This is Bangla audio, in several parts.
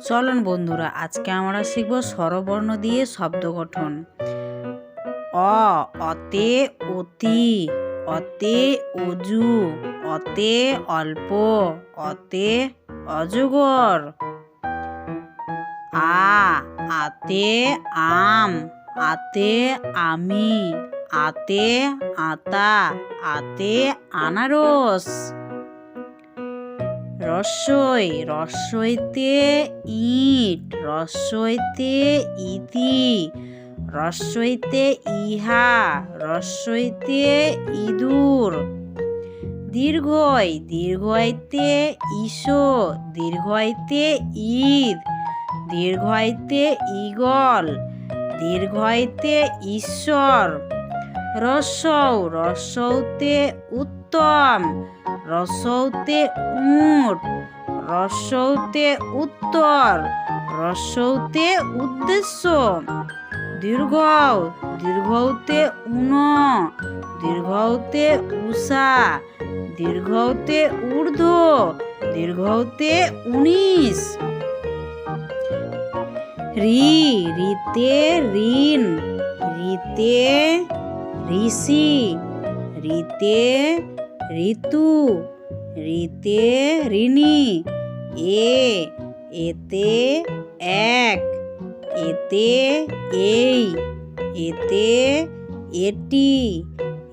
চলুন বন্ধুরা, আজকে আমরা শিখব স্বরবর্ণ দিয়ে শব্দ গঠন। অতে অতি, অতে অজু, অতে অল্প, অতে অজগর। আতে আম, আতে আমি, আতে আতা, আতে আনারস। রস্বই, রস্বইতে ইট, রস্বইতে ইতি, রস্বইতে ইহা, রস্বইতে ইঁদুর। দীর্ঘই, দীর্ঘইতে ঈশো, দীর্ঘইতে ঈদ, দীর্ঘইতে ঈগল, দীর্ঘইতে ঈশ্বর। রস্বৌ, রস্বৌতে উত্তম, রস্বৌতে উট, রস্বৌতে উত্তর, রস্বৌতে উদ্দেশ্য। দীর্ঘৌ, দীর্ঘৌতে ঊন, দীর্ঘৌতে উষা, দীর্ঘৌতে ঊর্ধ্ব, দীর্ঘৌতে 19। ঋতে ঋণ, ঋতে ঋষি, ঋতে ঋতু, ঋতে ঋণী। এতে এক, এতে এই, এতে এটি,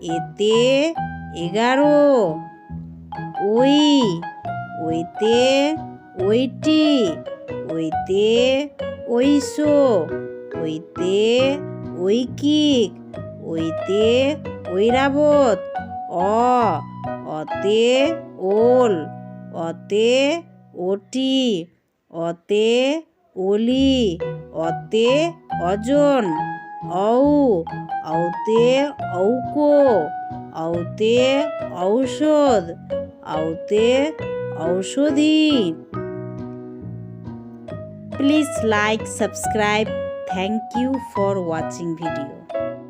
এতে 11। ওইতে ওইটি, ওইতে ঐশো, ওইতে ঐকিক, ওইতে ঐরাবত। অতে ওল, অতে ওটি, অতে অলি, অতে অজন। অউতে অউকো, অউতে ঔষধ, অউতে ঔষধি। Please like, subscribe. Thank you for watching video.